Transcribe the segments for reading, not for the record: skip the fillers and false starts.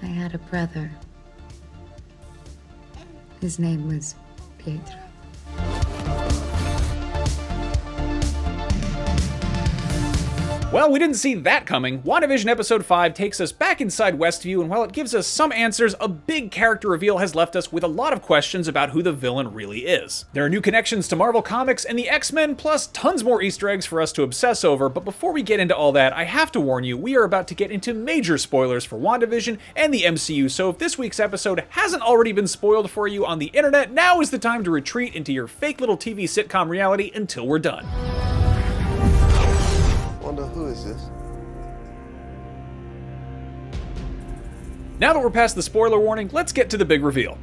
I had a brother. His name was Pietro. Well, we didn't see that coming. WandaVision Episode 5 takes us back inside Westview, and while it gives us some answers, a big character reveal has left us with a lot of questions about who the villain really is. There are new connections to Marvel Comics and the X-Men, plus tons more Easter eggs for us to obsess over, but before we get into all that, I have to warn you, we are about to get into major spoilers for WandaVision and the MCU, so if this week's episode hasn't already been spoiled for you on the internet, now is the time to retreat into your fake little TV sitcom reality until we're done. Wanda, who is this? Now that we're past the spoiler warning, let's get to the big reveal.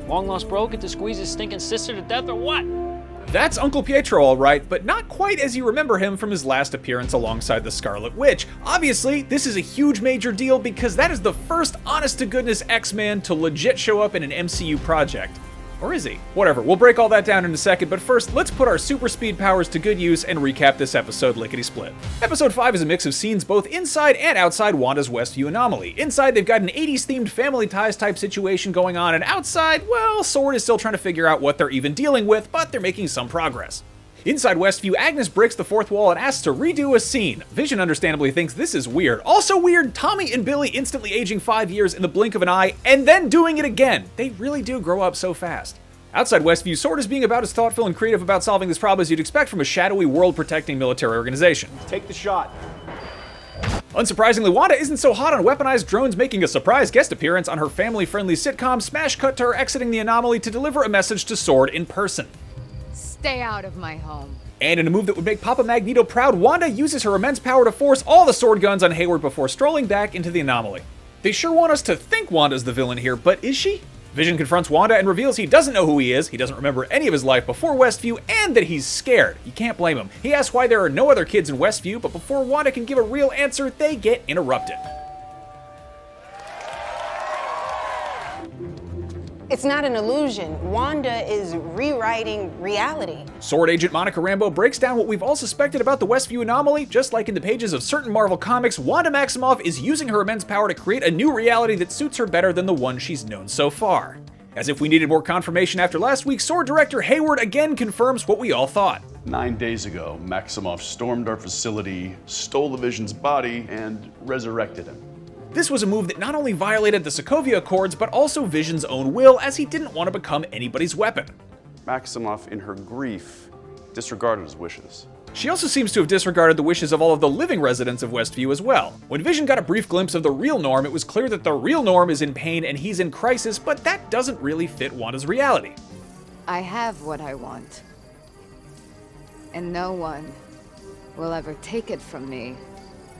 Long lost bro get to squeeze his stinking sister to death or what? That's Uncle Pietro alright, but not quite as you remember him from his last appearance alongside the Scarlet Witch. Obviously, this is a huge major deal because that is the first honest-to-goodness X-Man to legit show up in an MCU project. Or is he? Whatever, we'll break all that down in a second, but first, let's put our super speed powers to good use and recap this episode lickety-split. Episode 5 is a mix of scenes both inside and outside Wanda's Westview anomaly. Inside, they've got an 80s-themed family ties type situation going on, and outside, well, S.W.O.R.D. is still trying to figure out what they're even dealing with, but they're making some progress. Inside Westview, Agnes breaks the fourth wall and asks to redo a scene. Vision understandably thinks this is weird. Also weird, Tommy and Billy instantly aging 5 years in the blink of an eye, and then doing it again. They really do grow up so fast. Outside Westview, S.W.O.R.D. is being about as thoughtful and creative about solving this problem as you'd expect from a shadowy, world-protecting military organization. Take the shot. Unsurprisingly, Wanda isn't so hot on weaponized drones making a surprise guest appearance on her family-friendly sitcom. Smash cut to her exiting the anomaly to deliver a message to S.W.O.R.D. in person. Stay out of my home. And in a move that would make Papa Magneto proud, Wanda uses her immense power to force all the S.W.O.R.D. guns on Hayward before strolling back into the anomaly. They sure want us to think Wanda's the villain here, but is she? Vision confronts Wanda and reveals he doesn't know who he is, he doesn't remember any of his life before Westview, and that he's scared. You can't blame him. He asks why there are no other kids in Westview, but before Wanda can give a real answer, they get interrupted. It's not an illusion. Wanda is rewriting reality. S.W.O.R.D. agent Monica Rambeau breaks down what we've all suspected about the Westview anomaly. Just like in the pages of certain Marvel comics, Wanda Maximoff is using her immense power to create a new reality that suits her better than the one she's known so far. As if we needed more confirmation after last week, S.W.O.R.D. director Hayward again confirms what we all thought. 9 days ago, Maximoff stormed our facility, stole the Vision's body, and resurrected him. This was a move that not only violated the Sokovia Accords, but also Vision's own will, as he didn't want to become anybody's weapon. Maximoff, in her grief, disregarded his wishes. She also seems to have disregarded the wishes of all of the living residents of Westview as well. When Vision got a brief glimpse of the real Norm, it was clear that the real Norm is in pain and he's in crisis, but that doesn't really fit Wanda's reality. I have what I want. And no one will ever take it from me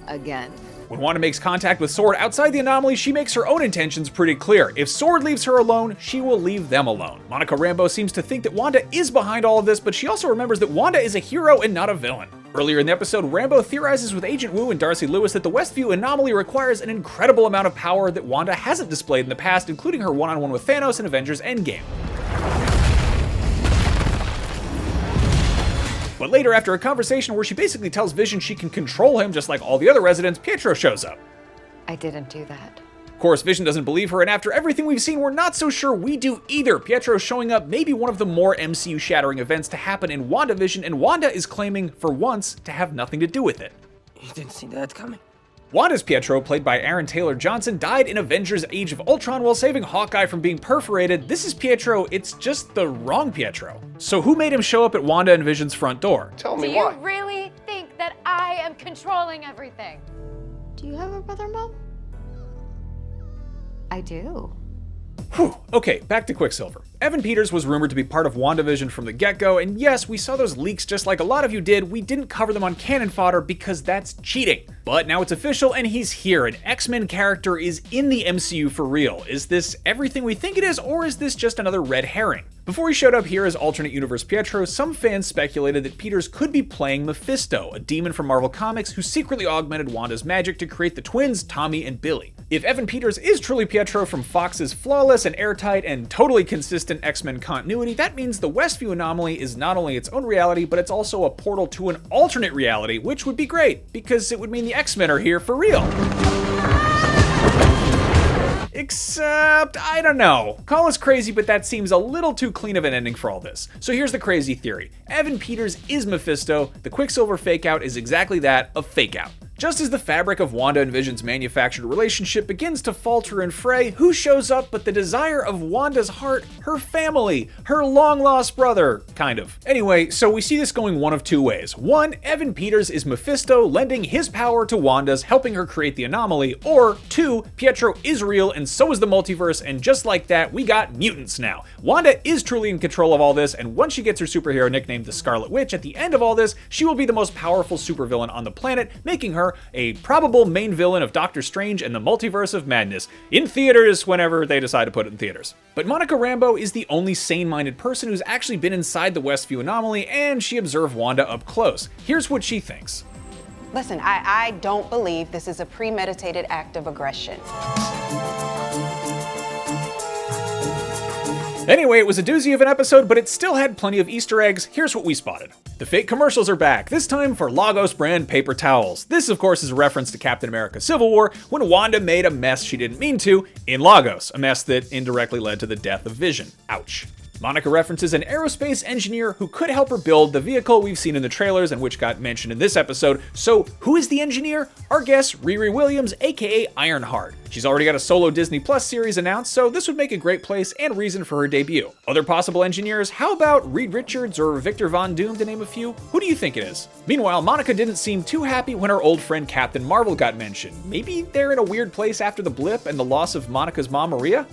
again. When Wanda makes contact with S.W.O.R.D. outside the anomaly, she makes her own intentions pretty clear. If S.W.O.R.D. leaves her alone, she will leave them alone. Monica Rambeau seems to think that Wanda is behind all of this, but she also remembers that Wanda is a hero and not a villain. Earlier in the episode, Rambeau theorizes with Agent Wu and Darcy Lewis that the Westview anomaly requires an incredible amount of power that Wanda hasn't displayed in the past, including her one-on-one with Thanos in Avengers Endgame. But later, after a conversation where she basically tells Vision she can control him just like all the other residents, Pietro shows up. I didn't do that. Of course, Vision doesn't believe her, and after everything we've seen, we're not so sure we do either. Pietro showing up may be one of the more MCU-shattering events to happen in WandaVision, and Wanda is claiming, for once, to have nothing to do with it. You didn't see that coming. Wanda's Pietro, played by Aaron Taylor Johnson, died in Avengers Age of Ultron while saving Hawkeye from being perforated. This is Pietro, it's just the wrong Pietro. So who made him show up at Wanda and Vision's front door? Tell me Do why. you really think that I am controlling everything? Do you have a brother, Mom? I do. Whew. Okay, back to Quicksilver. Evan Peters was rumored to be part of WandaVision from the get-go, and yes, we saw those leaks just like a lot of you did. We didn't cover them on Canon Fodder because that's cheating. But now it's official and he's here. An X-Men character is in the MCU for real. Is this everything we think it is, or is this just another red herring? Before he showed up here as alternate universe Pietro, some fans speculated that Peters could be playing Mephisto, a demon from Marvel Comics who secretly augmented Wanda's magic to create the twins Tommy and Billy. If Evan Peters is truly Pietro from Fox's flawless and airtight and totally consistent X-Men continuity, that means the Westview anomaly is not only its own reality, but it's also a portal to an alternate reality, which would be great, because it would mean the X-Men are here for real. Except, I don't know. Call us crazy, but that seems a little too clean of an ending for all this. So here's the crazy theory. Evan Peters is Mephisto, the Quicksilver Fakeout is exactly that, a Fakeout. Just as the fabric of Wanda and Vision's manufactured relationship begins to falter and fray, who shows up but the desire of Wanda's heart, her family, her long-lost brother, kind of. Anyway, so we see this going one of two ways. One, Evan Peters is Mephisto lending his power to Wanda's, helping her create the anomaly, or two, Pietro is real and so is the multiverse, and just like that, we got mutants now. Wanda is truly in control of all this, and once she gets her superhero nickname the Scarlet Witch, at the end of all this, she will be the most powerful supervillain on the planet, making her a probable main villain of Doctor Strange and the Multiverse of Madness, in theaters whenever they decide to put it in theaters. But Monica Rambeau is the only sane-minded person who's actually been inside the Westview anomaly, and she observed Wanda up close. Here's what she thinks. Listen, I don't believe this is a premeditated act of aggression. Anyway, it was a doozy of an episode, but it still had plenty of Easter eggs. Here's what we spotted. The fake commercials are back, this time for Lagos brand paper towels. This, of course, is a reference to Captain America Civil War, when Wanda made a mess she didn't mean to in Lagos, a mess that indirectly led to the death of Vision. Ouch. Monica references an aerospace engineer who could help her build the vehicle we've seen in the trailers and which got mentioned in this episode. So who is the engineer? Our guest, Riri Williams, aka Ironheart. She's already got a solo Disney Plus series announced, so this would make a great place and reason for her debut. Other possible engineers, how about Reed Richards or Victor Von Doom, to name a few? Who do you think it is? Meanwhile, Monica didn't seem too happy when her old friend Captain Marvel got mentioned. Maybe they're in a weird place after the blip and the loss of Monica's mom, Maria?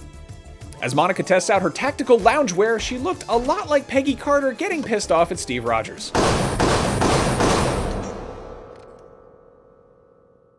As Monica tests out her tactical loungewear, she looked a lot like Peggy Carter getting pissed off at Steve Rogers.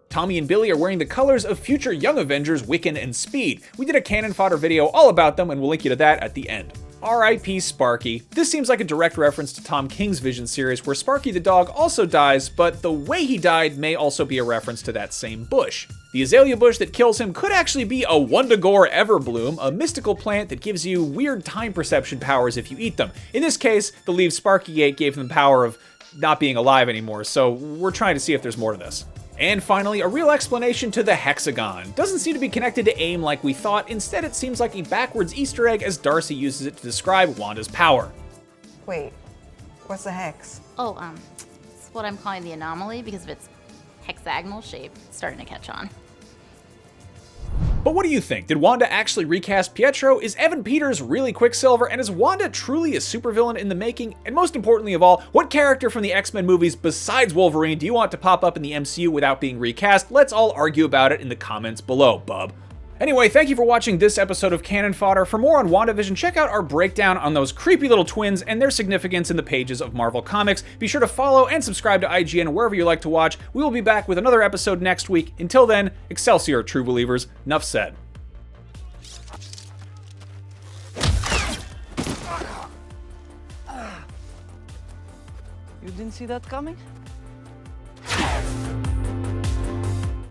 Tommy and Billy are wearing the colors of future Young Avengers, Wiccan, and Speed. We did a Canon Fodder video all about them, and we'll link you to that at the end. R.I.P. Sparky. This seems like a direct reference to Tom King's Vision series, where Sparky the dog also dies, but the way he died may also be a reference to that same bush. The azalea bush that kills him could actually be a Wundagore Everbloom, a mystical plant that gives you weird time perception powers if you eat them. In this case, the leaves Sparky ate gave him the power of not being alive anymore, so we're trying to see if there's more to this. And finally, a real explanation to the hexagon. Doesn't seem to be connected to AIM like we thought, instead it seems like a backwards Easter egg as Darcy uses it to describe Wanda's power. Wait, what's a hex? Oh, it's what I'm calling the anomaly because of its hexagonal shape. It's starting to catch on. But what do you think? Did Wanda actually recast Pietro? Is Evan Peters really Quicksilver? And is Wanda truly a supervillain in the making? And most importantly of all, what character from the X-Men movies besides Wolverine do you want to pop up in the MCU without being recast? Let's all argue about it in the comments below, bub. Anyway, thank you for watching this episode of Canon Fodder. For more on WandaVision, check out our breakdown on those creepy little twins and their significance in the pages of Marvel Comics. Be sure to follow and subscribe to IGN wherever you like to watch. We will be back with another episode next week. Until then, Excelsior, true believers. Nuff said. You didn't see that coming?